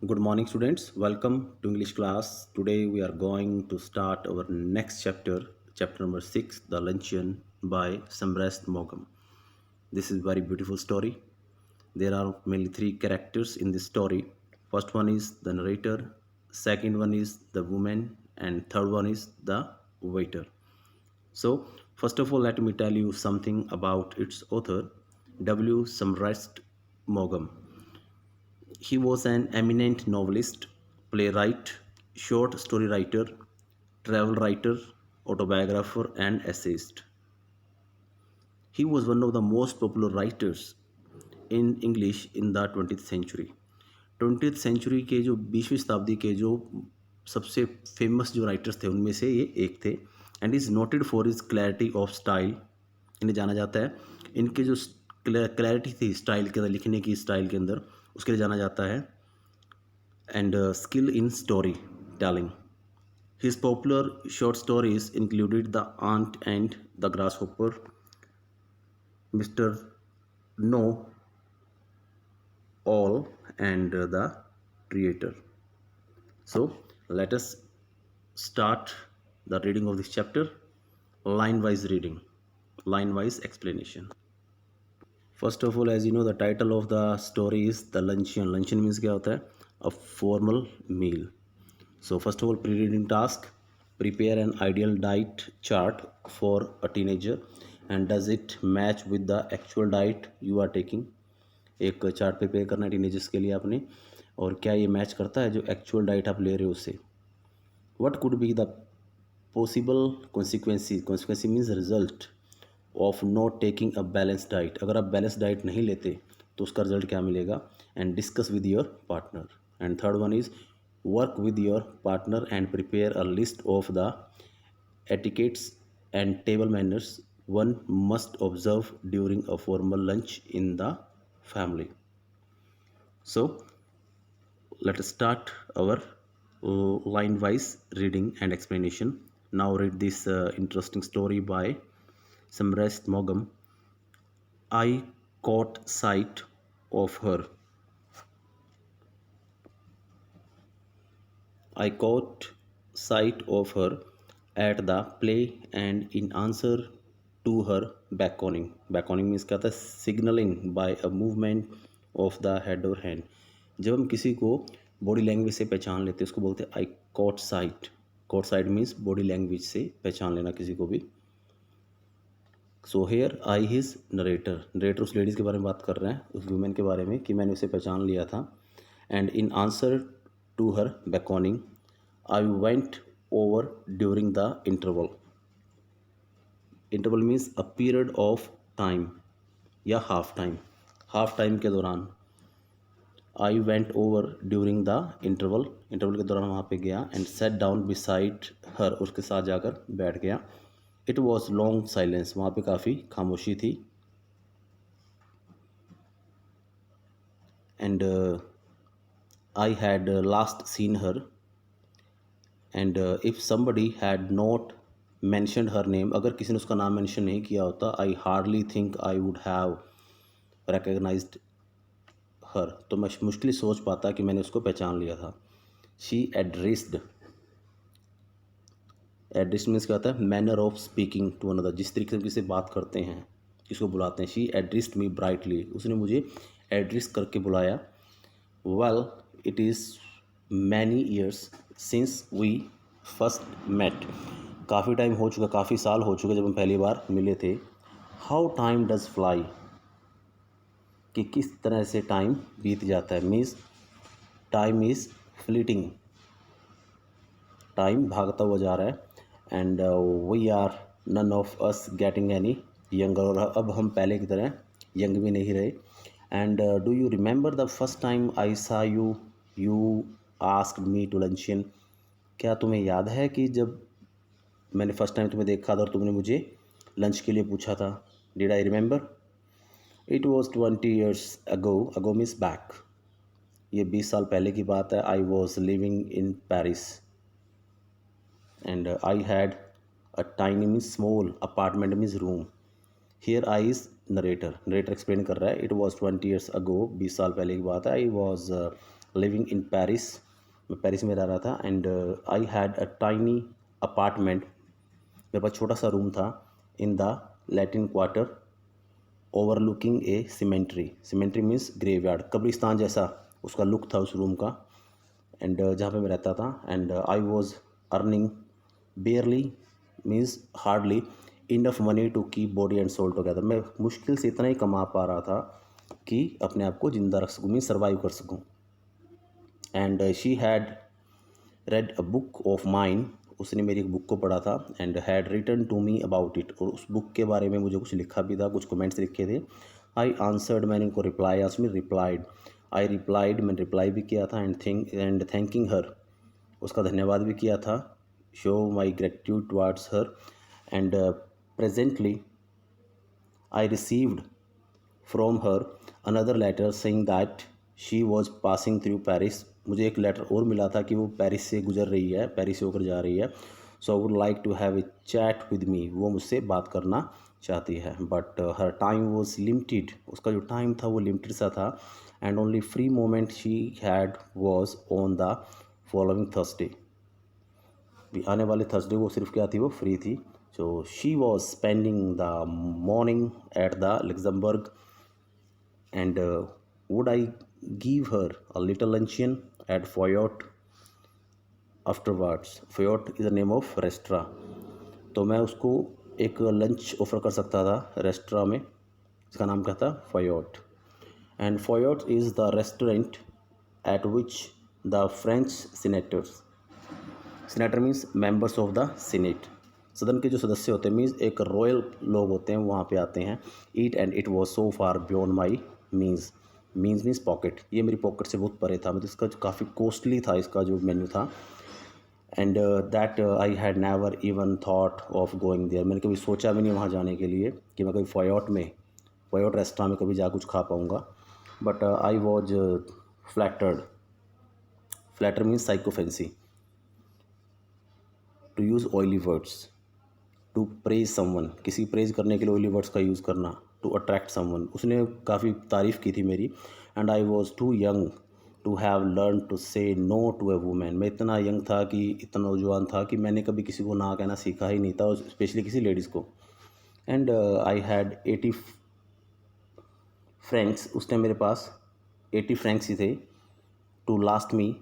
Good morning, students. Welcome to English class. Today we are going to start our next chapter, chapter number 6, The Luncheon by Samrest Mogam. This is very beautiful story. There are mainly three characters in this story. First one is the narrator, second one is the woman, and third one is the waiter. So, first of all, let me tell you something about its author, W. Samrest Mogam. He was an eminent novelist, playwright, short story writer, travel writer, autobiographer, and essayist. He was one of the most popular writers in English in the 20th century. 20th century के जो 20वीं शताब्दी के जो सबसे famous जो writers थे उनमें से ये एक थे and is noted for is clarity of style. इन्हें जाना जाता है इनके जो क्लैरिटी थी स्टाइल के अंदर, लिखने की स्टाइल के अंदर, उसके लिए जाना जाता है and skill in storytelling. His popular short stories included The Ant and the Grasshopper, Mr. Know All, and The Creator. So, let us start the reading of this chapter. Line wise reading, line wise explanation. First of all, as you know, the title of the story is The Luncheon. Luncheon means क्या होता है? A formal meal. So first of all, pre-reading task: prepare an ideal diet chart for a teenager, and does it match with the actual diet you are taking? एक chart prepare करना है teenagers के लिए आपने, और क्या ये match करता है जो एक्चुअल डाइट आप ले रहे हो उससे? What could be the possible consequences? Consequence means result of not taking a balanced diet. अगर आप बैलेंस डाइट नहीं लेते तो उसका रिजल्ट क्या मिलेगा? And discuss with your partner. And third one is work with your partner and prepare a list of the etiquettes and table manners one must observe during a formal lunch in the family. So let us start our line wise reading and explanation. Now read this interesting story by Samrest Mogam. I caught sight of her. I caught sight of her at the play and in answer to her beckoning. Beckoning means क्या होता है? Signaling by a movement of the head or hand. जब हम किसी को body language से पहचान लेते हैं उसको बोलते हैं I caught sight. Caught sight means body language से पहचान लेना किसी को भी. So here I his narrator. Narrator उस लेडीज़ के बारे में बात कर रहे हैं, उस वुमेन के बारे में कि मैंने उसे पहचान लिया था. And in answer to her beckoning, I went over during the interval. Interval means a period of time या हाफ टाइम. हाफ टाइम के दौरान I went over during the interval. Interval के दौरान वहाँ पे गया and sat down beside her. उसके साथ जाकर बैठ गया. It was long silence. वहाँ पे काफ़ी खामोशी थी. And I had last seen her. And if somebody had not mentioned her name, अगर किसी ने उसका नाम मेंशन नहीं किया होता, I hardly think I would have recognised her, तो मैं मुश्किल सोच पाता कि मैंने उसको पहचान लिया था. She addressed. एड्रेस मीन्स क्या होता है? Manner of speaking to another. जिस तरीके से किसी बात करते हैं किसको बुलाते हैं. She addressed me brightly. उसने मुझे एड्रेस करके बुलाया. Well it is many years since we first met. काफ़ी टाइम हो चुका, काफ़ी साल हो चुके जब हम पहली बार मिले थे. How time does fly. कि किस तरह से टाइम बीत जाता है. Means time is fleeting. Time भागता हुआ जा रहा है. And we are none of us getting any younger. और अब हम पहले की तरह यंग भी नहीं रहे. And do you remember the first time I saw you you asked me to luncheon. क्या तुम्हें याद है कि जब मैंने फर्स्ट टाइम तुम्हें देखा था और तुमने मुझे लंच के लिए पूछा था. Did I remember. It was 20 years ago. Ago means back. ये 20 साल पहले की बात है. I was living in Paris and I had a tiny means small, apartment means room. Here I is narrator. Narrator explain कर रहा है. It was 20 years ago. 20 साल पहले की बात है. I was living in Paris, मैं पेरिस में रह रहा था। And I had a tiny apartment, मेरे पास छोटा सा रूम था in the Latin quarter overlooking A symmetry, symmetry means graveyard, कब्रिस्तान जैसा उसका लुक था उस रूम का। एंड जहाँ पे मैं रहता था। And I was earning barely means hardly enough money to keep body and soul together, मैं मुश्किल से इतना ही कमा पा रहा था कि अपने आप को ज़िंदा रख सकूँ, मीन्स सर्वाइव कर सकूँ। And she had read a book of mine, उसने मेरी एक बुक को पढ़ा था। And had written to me about it, और उस बुक के बारे में मुझे कुछ लिखा भी था, कुछ कमेंट्स लिखे थे। आई आंसर्ड, मैंने उनको रिप्लाई, आंसर में रिप्लाइड, आई रिप्लाइड, मैंने रिप्लाई भी किया था। एंड थैंकिंग हर, उसका धन्यवाद भी किया था। Show my gratitude towards her. And presently I received from her another letter saying that she was passing through Paris, मुझे एक लेटर और मिला था कि वो पेरिस से गुजर रही है, पेरिस से होकर जा रही है। So I would like to have a chat with me, वो मुझसे बात करना चाहती है। But her time was limited, उसका जो टाइम था वो लिमिटेड सा था। And only free moment she had was on the following Thursday, भी आने वाले थर्सडे वो सिर्फ क्या थी, वो फ्री थी। So she was spending the morning at the Luxembourg and would I give her a little luncheon at Foyot afterwards. Foyot is the name of restaurant, तो मैं उसको एक लंच ऑफ़र कर सकता था रेस्टोरेंट में, इसका नाम क्या था, Foyot. And Foyot is the restaurant at which the French senators, senator means members of the senate, सदन के जो सदस्य होते हैं मीन्स एक रॉयल लोग होते हैं, वहाँ पे आते हैं। Eat and it was so far beyond my means, means pocket, ये मेरी पॉकेट से बहुत परे था, मतलब इसका काफ़ी कॉस्टली था इसका जो मेन्यू था। And that I had never even thought of going there, मैंने कभी सोचा भी नहीं वहाँ जाने के लिए कि मैं कभी फोयोट रेस्टोरेंट में कभी जा कुछ खा पाऊँगा। But I was flattered, flatter means sycophancy, to use oily words, to praise someone, किसी प्रेज करने के लिए ऑयली वर्ड्स का यूज़ करना, टू अट्रैक्ट समवन, उसने काफ़ी तारीफ़ की थी मेरी। And I was too young to have learn to say no to a women, मैं इतना यंग था कि इतना नौजवान था कि मैंने कभी किसी को ना कहना सीखा ही नहीं था, और स्पेशली किसी लेडीज़ को। एंड आई हैड 80 फ्रैंक्स, उस टाइम मेरे पास 80 फ्रैंक्स ही थे, to last me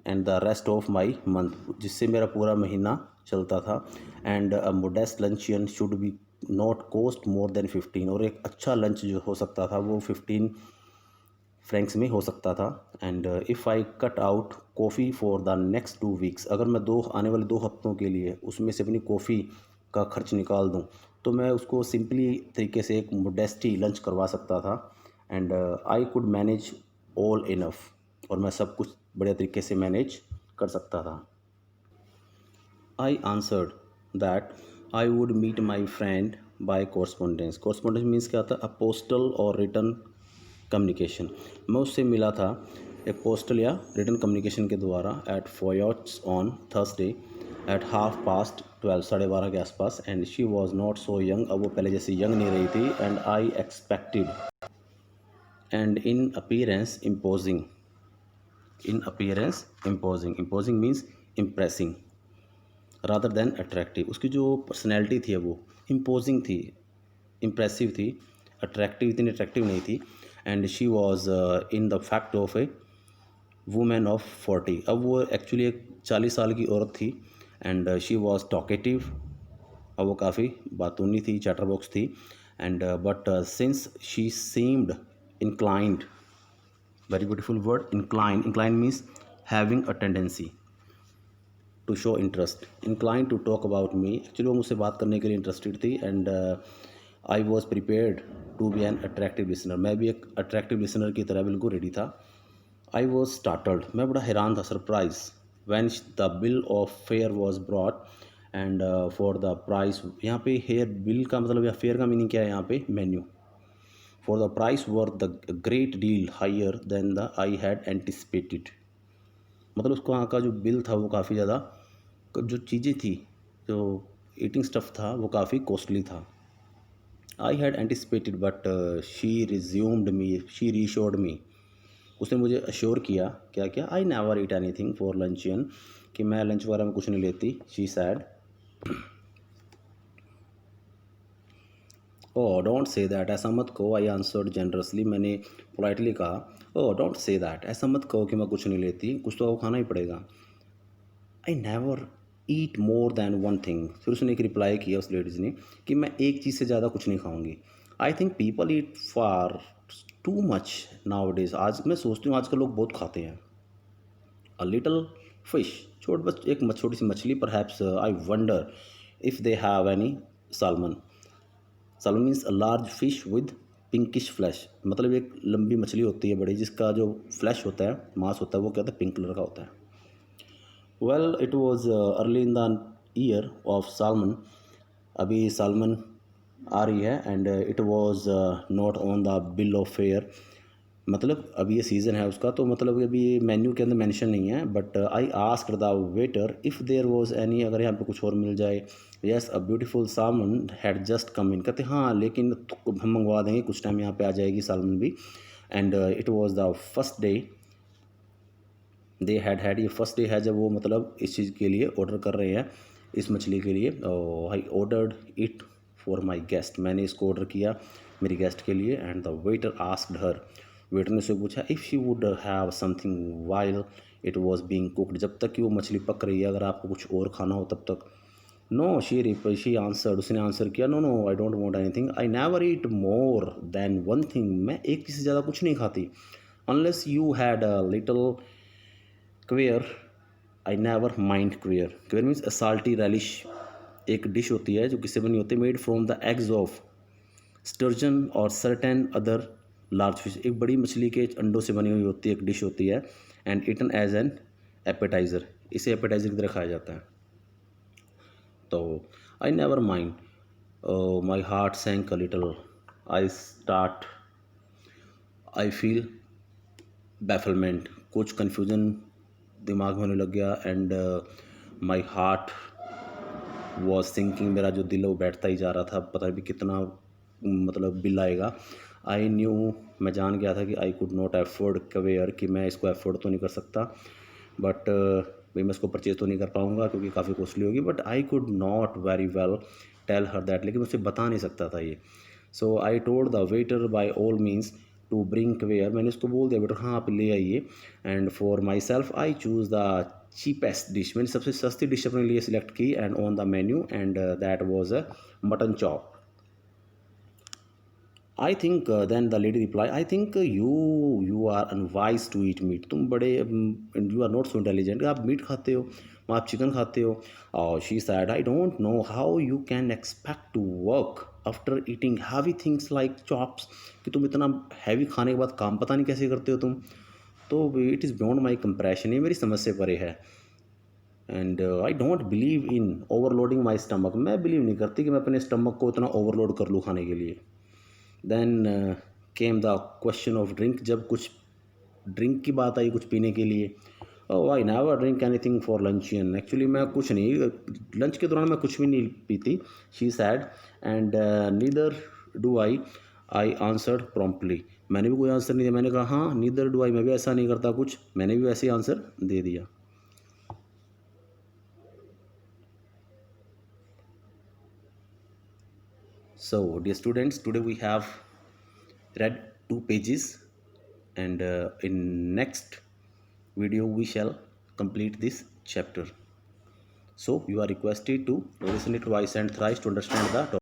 and the rest of my month, जिससे मेरा पूरा महीना चलता था। And a modest luncheon should be not cost more than 15, और एक अच्छा लंच जो हो सकता था वो 15 फ्रैंक्स में हो सकता था। And if I cut out coffee for the next 2 weeks, अगर मैं आने वाले 2 हफ्तों के लिए उसमें से अपनी कॉफ़ी का खर्च निकाल दूं, तो मैं उसको सिंपली तरीके से एक मोडेस्टी लंच करवा सकता था। And I could manage all enough, और मैं सब कुछ बढ़िया तरीके से मैनेज कर सकता था। I answered that I would meet my friend by correspondence, correspondence means क्या होता है, अ पोस्टल और रिटर्न कम्युनिकेशन, मैं उससे मिला था एक पोस्टल या रिटर्न कम्युनिकेशन के द्वारा एट फोयोट्स ऑन थर्सडे एट 12:30, 12:30 के आसपास। And she was not so young, अब वो पहले जैसे यंग नहीं रही थी। And I expected, and in appearance imposing, in appearance imposing, imposing means impressing rather than attractive, उसकी जो पर्सनैलिटी थी वो इम्पोजिंग थी, इम्प्रेसिव थी, अट्रैक्टिव इतनी अट्रैक्टिव नहीं थी। And she was in the fact of A women of 40, अब वो एक्चुअली एक 40 साल की औरत थी। एंड शी वॉज टॉकेटिव, अब वो काफ़ी बातूनी थी, चैटर बॉक्स थी। And but since she seemed inclined, very beautiful word, incline, incline means having a tendency to show interest, incline to talk about me, actually वो मुझसे बात करने के लिए इंटरेस्टेड थी। And I was prepared to be an attractive listener, मैं भी एक अट्रैक्टिव लिसनर की तरह बिल्कुल रेडी था। आई वॉज स्टार्टल्ड, मैं बड़ा हैरान था, surprise, when the bill of fair was broad and for the price, यहाँ पे हेयर बिल का मतलब या फेयर का मीनिंग क्या है, यहाँ पे menu, for the price were the great deal higher than the I had anticipated, मतलब उसको वहाँ का जो बिल था वो काफ़ी ज़्यादा, जो चीज़ें थी, जो ईटिंग स्टफ़ था वो काफ़ी कॉस्टली था। I had anticipated but she resumed me, she reassured me, उसने मुझे अश्योर किया, क्या क्या, I never eat anything for luncheon, कि मैं लंच वगैरह में कुछ नहीं लेती। She said, oh don't say that, ऐसा मत कहो। आई आंसर्ड जनरसली, मैंने पोलाइटली कहा, ओह डोंट से दैट, ऐसा मत कहो कि मैं कुछ नहीं लेती, कुछ तो आपको खाना ही पड़ेगा। आई never eat more than one thing, फिर उसने एक रिप्लाई किया उस लेडीज़ ने कि मैं एक चीज़ से ज़्यादा कुछ नहीं खाऊंगी। I think people eat far too much now days, आज मैं सोचती हूँ आजकल लोग बहुत खाते हैं। अ लिटल फिश, बस एक छोटी सी मछली, perhaps I wonder if they have any salmon. Salmon means a large fish with pinkish flash, मतलब एक लंबी मछली होती है बड़ी, जिसका जो फ्लैश होता है, मांस होता है, वो क्या होता है, पिंक कलर का होता है। Well it was early in the year of salmon, अभी सालमन आ रही है, and it was not on the bill of fair, मतलब अभी ये सीज़न है उसका, तो मतलब अभी ये मेन्यू के अंदर मेंशन नहीं है। But I asked the waiter if there was any, अगर यहाँ पे कुछ और मिल जाए। Yes a beautiful salmon had just come in, कहते हाँ लेकिन हम मंगवा देंगे, कुछ टाइम यहाँ पे आ जाएगी सालमन भी। And it was the first day they had, ये फर्स्ट डे है जब वो मतलब इस चीज़ के लिए ऑर्डर कर रहे हैं, इस मछली के लिए। I ordered it for my guest, मैंने इसको ऑर्डर किया मेरी गेस्ट के लिए। And the waiter asked her, waiter ने उससे पूछा if she would have something while it was being cooked, जब तक कि वो मछली पक रही है, अगर आपको कुछ और खाना हो तब तक। नो शी आंसर्ड, उसने आंसर किया, no no I don't want anything, I never eat more than one thing, मैं एक चीज़ से ज़्यादा कुछ नहीं खाती। Unless you had a little caviar I never mind caviar, caviar means a salty relish, एक डिश होती है जो किससे बनी होती है, made from the eggs of sturgeon और सर्टेन अदर लार्ज फिश, एक बड़ी मछली के अंडों से बनी हुई होती है, एक डिश होती है। And eaten as an appetizer, इसे एपेटाइज़र की तरह खाया जाता है। तो I never mind, my heart sank a little, I feel bafflement, कुछ कन्फ्यूज़न दिमाग में होने लग गया। And my heart was sinking, मेरा जो दिल है वो बैठता ही जा रहा था, पता नहीं कितना मतलब बिल आएगा। आई न्यू, मैं जान गया था कि आई कुड नॉट एफोर्ड कवेयर, कि मैं इसको एफोर्ड तो नहीं कर सकता, बट भाई मैं इसको परचेज तो नहीं कर पाऊँगा क्योंकि काफ़ी कॉस्टली होगी। But I could not very well tell her that, लेकिन मुझसे बता नहीं सकता था ये। So I told the waiter by all means to bring caviare, मैंने उसको बोल दिया बेटर हाँ आप ले आइए। And for myself I chose the cheapest dish, मैंने सबसे सस्ती डिश अपने लिए सिलेक्ट की and on the menu, and that was a mutton chop. I think then the lady reply, I think you are unwise to eat meat, तुम बड़े you are not so intelligent, आप meat खाते हो, आप chicken खाते हो। और she said I don't know how you can expect to work after eating heavy things like chops, कि तुम इतना हैवी खाने के बाद काम पता नहीं कैसे करते हो तुम। तो it is beyond my compression, ये मेरी समझ से परे है। And I don't believe in overloading my stomach, मैं बिलीव नहीं करती कि मैं अपने स्टमक को इतना ओवरलोड कर लूँ खाने के लिए। Then came the question of drink, जब कुछ ड्रिंक की बात आई, कुछ पीने के लिए। Oh I never drink anything for luncheon, actually मैं कुछ नहीं, लंच के दौरान मैं कुछ भी नहीं पीती। She said and neither do I answered promptly, मैंने भी कोई आंसर नहीं दिया, मैंने कहा हाँ नीदर डू आई, मैं भी ऐसा नहीं करता कुछ, मैंने भी वैसे ही आंसर दे दिया। So dear students, today we have read 2 pages, and in next video we shall complete this chapter. So you are requested to listen it twice and thrice to understand the topic.